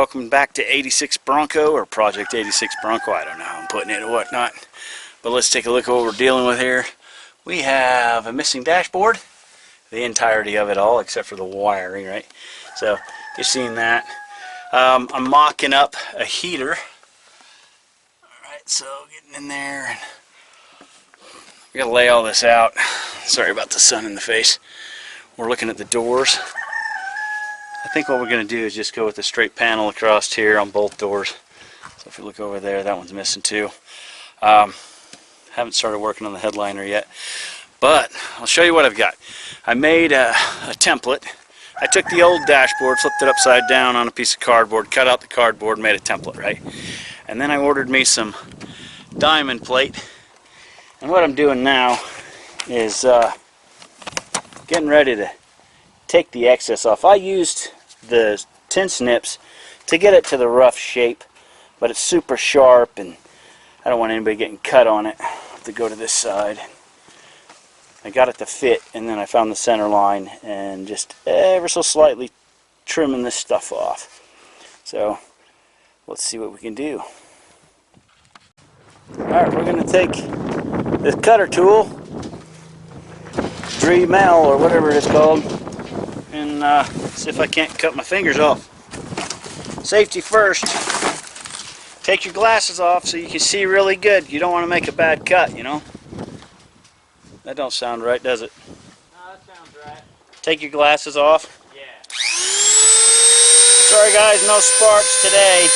welcome back to 86 Bronco, or Project 86 Bronco. I don't know how I'm putting it or whatnot. But let's take a look at what we're dealing with here. We have a missing dashboard. The entirety of it all, except for the wiring, right? So, you've seen that. I'm mocking up a heater. Alright, so getting in there. And we gotta lay all this out. Sorry about the sun in the face. We're looking at the doors. I think what we're going to do is just go with a straight panel across here on both doors. So if you look over there, that one's missing too. Haven't started working on the headliner yet, but I'll show you what I've got. I made a template. I took the old dashboard, flipped it upside down on a piece of cardboard, cut out the cardboard, made a template, right? And then I ordered me some diamond plate. And what I'm doing now is getting ready to take the excess off. I used the tin snips to get it to the rough shape, but it's super sharp and I don't want anybody getting cut on it. I have to go to this side. I got it to fit, and then I found the center line and just ever so slightly trimming this stuff off. So let's see what we can do. Alright, we're going to take this cutter tool, Dremel or whatever it's called, and see if I can't cut my fingers off. Safety first. Take your glasses off so you can see really good. You don't want to make a bad cut, you know. That don't sound right, does it? No, that sounds right. Take your glasses off. Yeah. Sorry guys, no sparks today.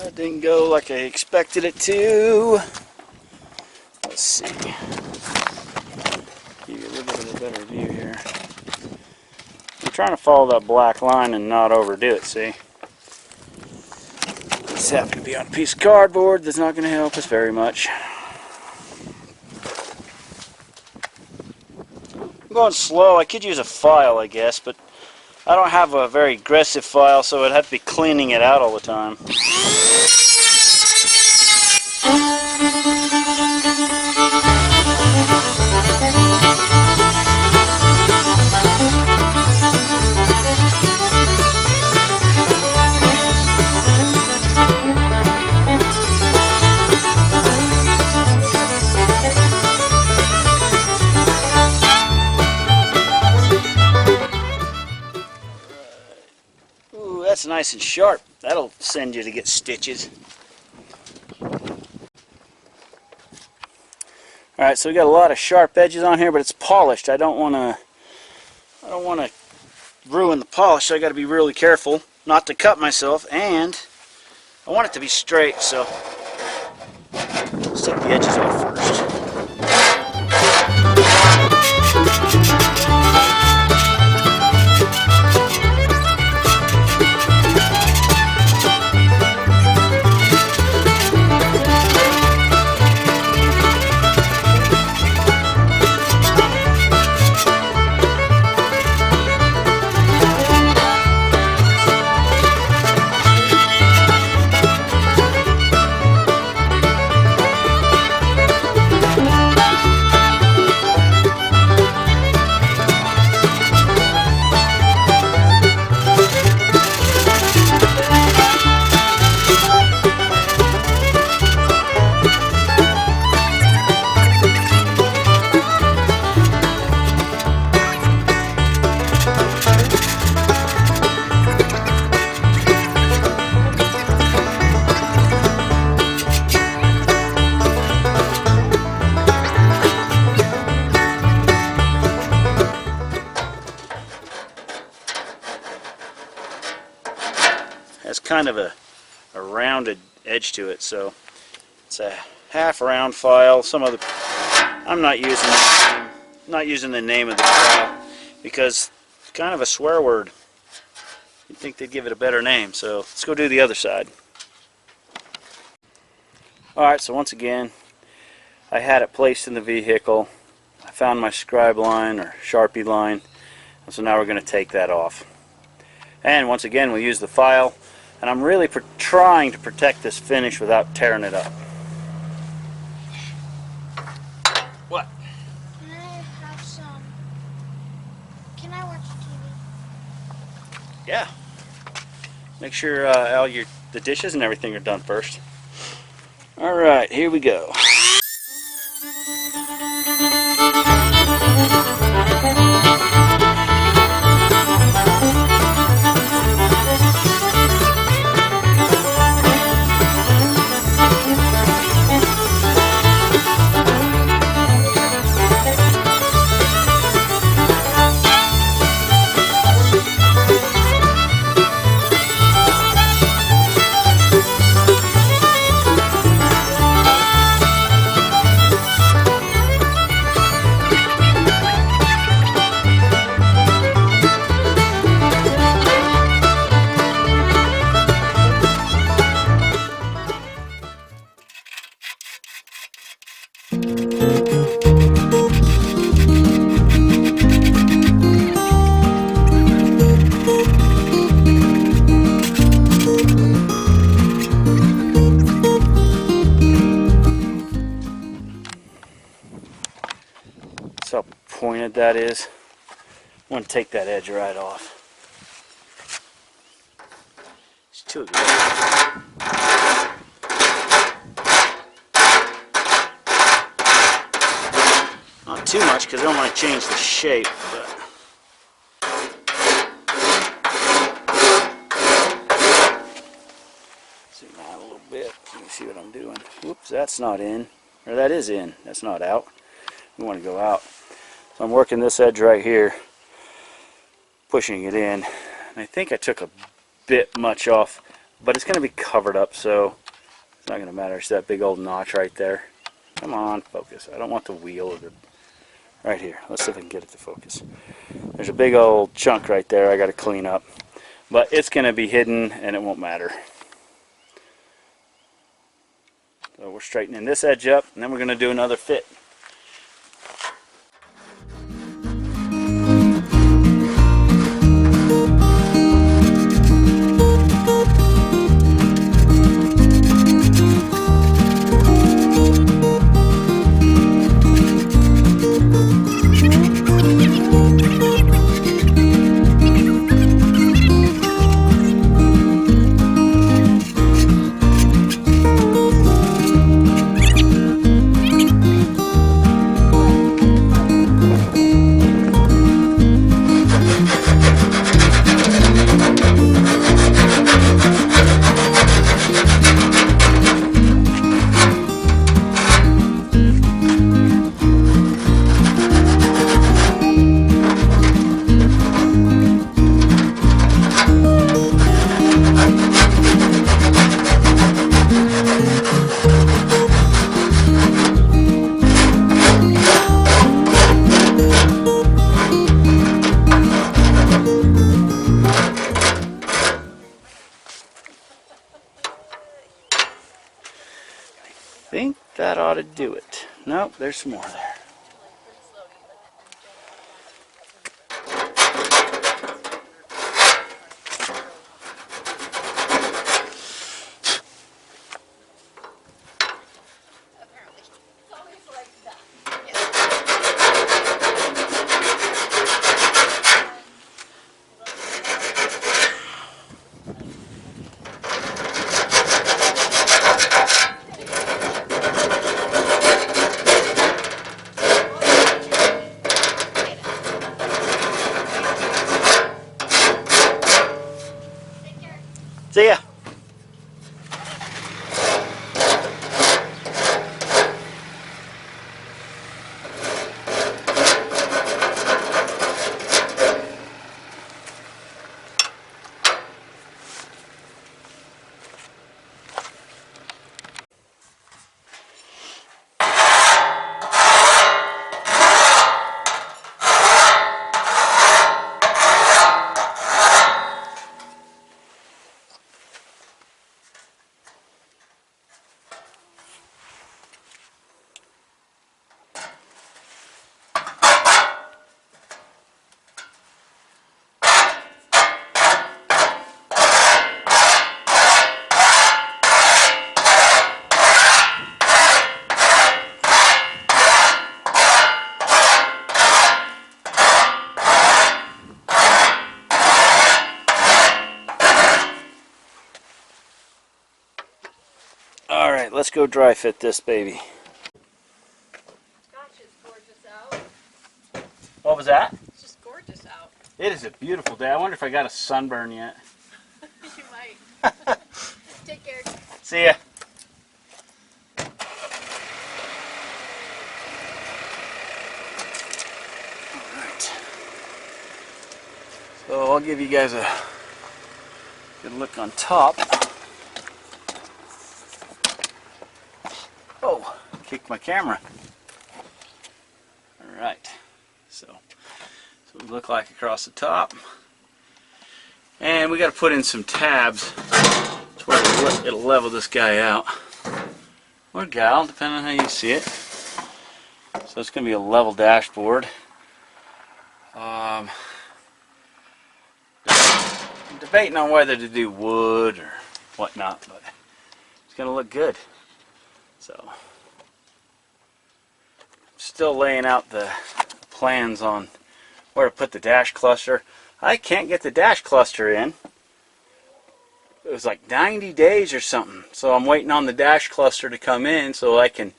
That didn't go like I expected it to. Let's see. Give you a little bit of a better view here. I'm trying to follow that black line and not overdo it, see? This happened to be on a piece of cardboard. That's not going to help us very much. I'm going slow. I could use a file, I guess, but I don't have a very aggressive file, so I'd have to be cleaning it out all the time. nice and sharp. That'll send you to get stitches. Alright, so we got a lot of sharp edges on here, but it's polished. I don't want to ruin the polish, so I got to be really careful not to cut myself, and I want it to be straight, so let's take the edges off first. Has kind of a rounded edge to it, so it's a half round file. I'm not using the name of the file because it's kind of a swear word. You'd think they'd give it a better name, so let's go do the other side. Alright, so once again, I had it placed in the vehicle. I found my scribe line or Sharpie line, and so now we're going to take that off. And once again, we'll use the file. And I'm really trying to protect this finish without tearing it up. What? Can I have some? Can I watch TV? Yeah. Make sure the dishes and everything are done first. All right, here we go. See how pointed that is? I want to take that edge right off. It's too aggressive. Not too much because I don't want to change the shape, but zoom out a little bit. You can see what I'm doing. Whoops, that's not in. Or that is in. That's not out. We want to go out. So I'm working this edge right here, pushing it in. And I think I took a bit much off, but it's going to be covered up, so it's not going to matter. It's that big old notch right there. Come on, focus. I don't want the wheel of the... Right here. Let's see if I can get it to focus. There's a big old chunk right there I got to clean up. But it's going to be hidden and it won't matter. So we're straightening this edge up, and then we're going to do another fit. think that ought to do it. Nope, there's some more there. See ya. All right, let's go dry fit this baby. Gosh, it's gorgeous out. What was that? It's just gorgeous out. It is a beautiful day. I wonder if I got a sunburn yet. You might. Take care. See ya. Alright. So I'll give you guys a good look on top. Oh, kicked my camera. Alright. So we look like across the top. And we got to put in some tabs to where it'll level this guy out. Or gal, depending on how you see it. So it's going to be a level dashboard. Debating on whether to do wood or whatnot, but it's going to look good. So, still laying out the plans on where to put the dash cluster. I can't get the dash cluster in. It was like 90 days or something. So I'm waiting on the dash cluster to come in so I can.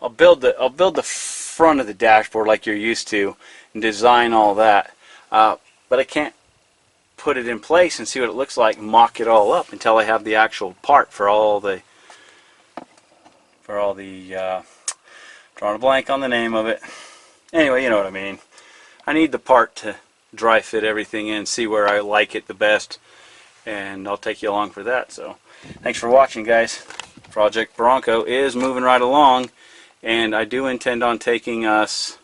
I'll build the front of the dashboard like you're used to and design all that. But I can't put it in place and see what it looks like and mock it all up until I have the actual part for all the drawing a blank on the name of it. Anyway, you know what I mean. I need the part to dry fit everything in, see where I like it the best, and I'll take you along for that. So thanks for watching, guys. Project Bronco is moving right along, and I do intend on taking us,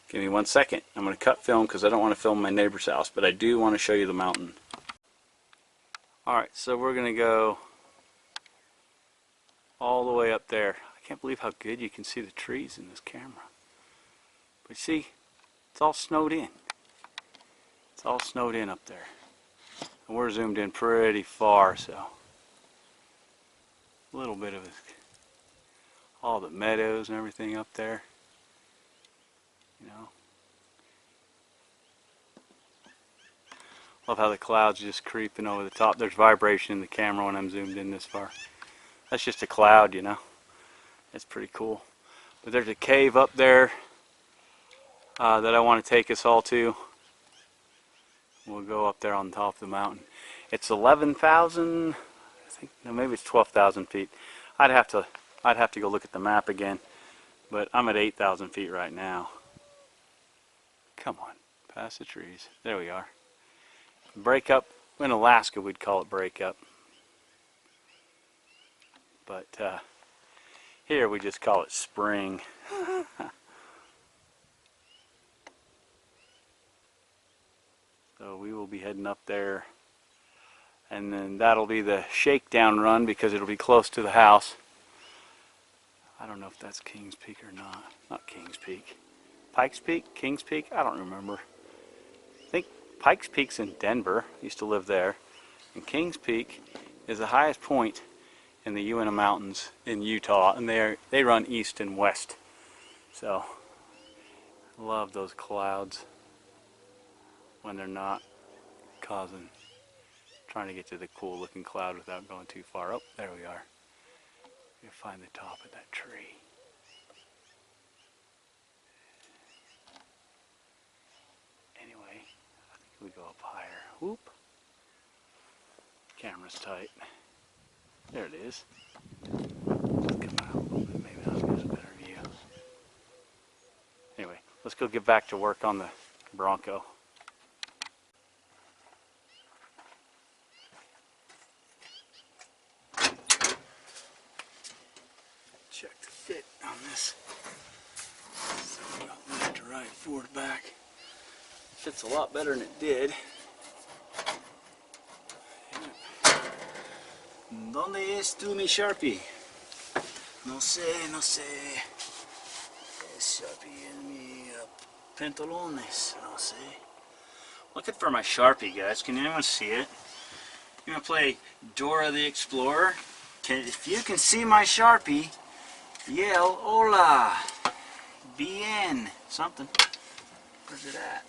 give me 1 second, I'm going to cut film because I don't want to film my neighbor's house, but I do want to show you the mountain. Alright, so we're going to go all the way up there. I can't believe how good you can see the trees in this camera. But see, it's all snowed in. It's all snowed in up there. And we're zoomed in pretty far, so a little bit of it. All the meadows and everything up there. You know. Love how the clouds just creeping over the top. There's vibration in the camera when I'm zoomed in this far. That's just a cloud, you know. It's pretty cool. But there's a cave up there that I want to take us all to. We'll go up there on top of the mountain. It's 11,000, I think, no, maybe it's 12,000 feet. I'd have to go look at the map again, but I'm at 8,000 feet right now. Come on, past the trees. There we are. Breakup. In Alaska, we'd call it breakup, but here we just call it spring. So we will be heading up there, and then that'll be the shakedown run because it'll be close to the house. I don't know if that's Kings Peak or not. Not Kings Peak. Pikes Peak? Kings Peak? I don't remember. I think Pikes Peak's in Denver. I used to live there. And Kings Peak is the highest point in the Uinta Mountains in Utah, and they run east and west. So, I love those clouds when they're not trying to get to the cool looking cloud without going too far. Oh, there we are. You find the top of that tree. Anyway, I think we go up higher. Whoop. Camera's tight. There it is. Let's come out a little bit. Maybe I'll get a better view. Anyway, let's go get back to work on the Bronco. Check the fit on this. So we got left to right, forward, back. Fits a lot better than it did. ¿Dónde es tu mi Sharpie? No sé, no sé. Es Sharpie en mi pantalones, no sé. Looking for my Sharpie, guys. Can anyone see it? I'm gonna play Dora the Explorer. If you can see my Sharpie, yell hola, bien, something. Where's it at?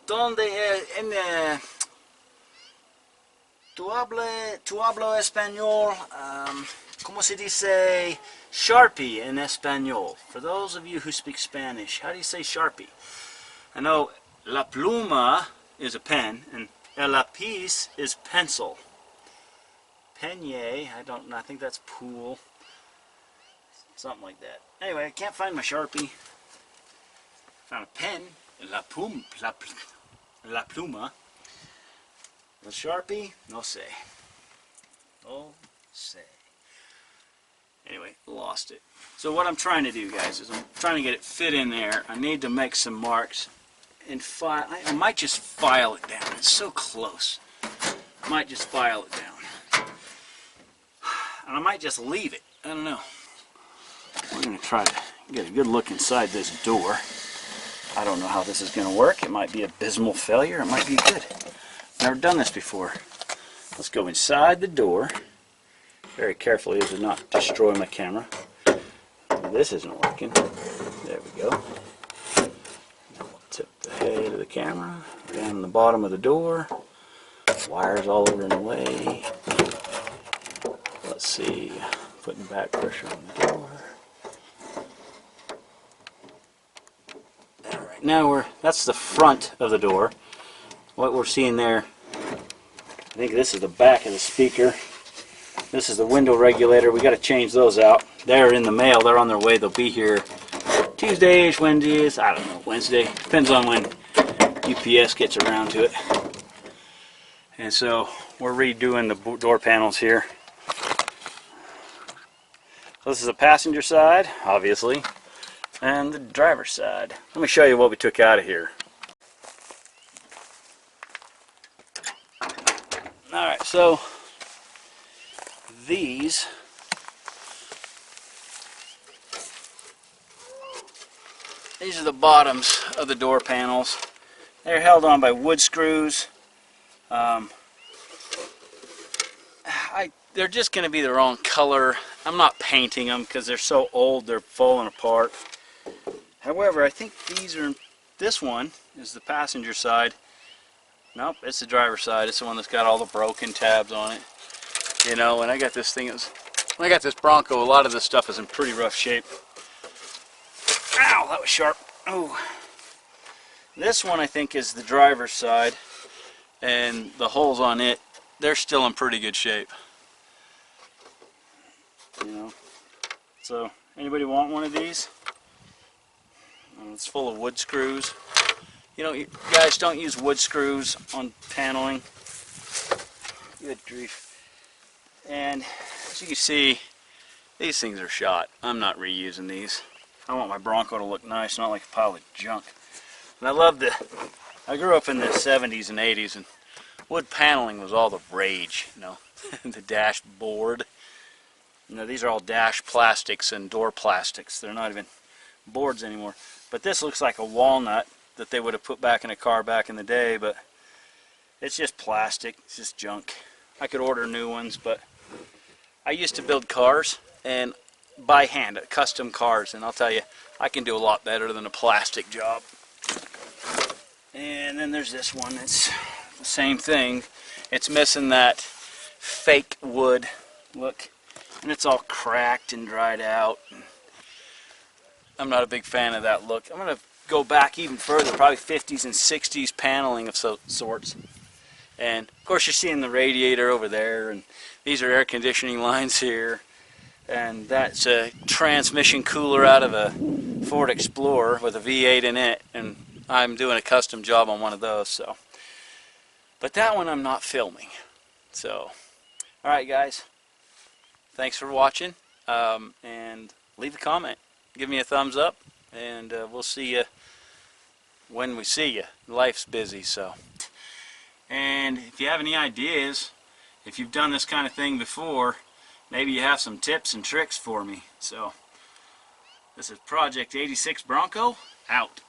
¿Dónde en tú hablo español? ¿Cómo se dice Sharpie in español? For those of you who speak Spanish, how do you say Sharpie? I know la pluma is a pen, and el lápiz is pencil. Peñe, I think that's pool. Something like that. Anyway, I can't find my Sharpie. Found a pen, la pluma. The Sharpie, no sé. No sé. Anyway, lost it. So what I'm trying to do, guys, is I'm trying to get it fit in there. I need to make some marks and file. I might just file it down. It's so close. I might just file it down. And I might just leave it. I don't know. We're going to try to get a good look inside this door. I don't know how this is going to work. It might be abysmal failure. It might be good. Never done this before. Let's go inside the door very carefully as to not destroy my camera. This isn't working. There we go. Now we'll tip the head of the camera down the bottom of the door. Wires all over in the way. Let's see. Putting back pressure on the door. Alright, now that's the front of the door. What we're seeing there, I think this is the back of the speaker. This is the window regulator. We got to change those out. They're in the mail. They're on their way. They'll be here Tuesdays, Wednesdays. I don't know. Wednesday. Depends on when UPS gets around to it. And so we're redoing the door panels here. This is the passenger side, obviously, and the driver's side. Let me show you what we took out of here. Alright, so these are the bottoms of the door panels. They're held on by wood screws. They're just going to be the wrong color. I'm not painting them because they're so old they're falling apart. However, I think this one is the passenger side. Nope, it's the driver's side. It's the one that's got all the broken tabs on it. You know, when I got this Bronco, a lot of this stuff is in pretty rough shape. Ow, that was sharp. Oh. This one I think is the driver's side, and the holes on it, they're still in pretty good shape. You know, so anybody want one of these? It's full of wood screws. You know, guys, don't use wood screws on paneling. Good grief. And as you can see, these things are shot. I'm not reusing these. I want my Bronco to look nice, not like a pile of junk. And I grew up in the 70s and 80s, and wood paneling was all the rage, you know. The dashboard. You know, these are all dash plastics and door plastics. They're not even boards anymore. But this looks like a walnut that they would have put back in a car back in the day, but it's just plastic. It's just junk. I could order new ones, but I used to build cars and by hand, custom cars, and I'll tell you, I can do a lot better than a plastic job. And then there's this one. It's the same thing. It's missing that fake wood look, and it's all cracked and dried out. I'm not a big fan of that look. I'm going to go back even further, probably 50s and 60s paneling of sorts. And of course you're seeing the radiator over there, and these are air conditioning lines here, and that's a transmission cooler out of a Ford Explorer with a V8 in it, and I'm doing a custom job on one of those. So, but that one I'm not filming. So, alright guys, thanks for watching, and leave a comment, give me a thumbs up, and we'll see you when we see you. Life's busy, so. And if you have any ideas, if you've done this kind of thing before, maybe you have some tips and tricks for me. So, this is Project 86 Bronco, out.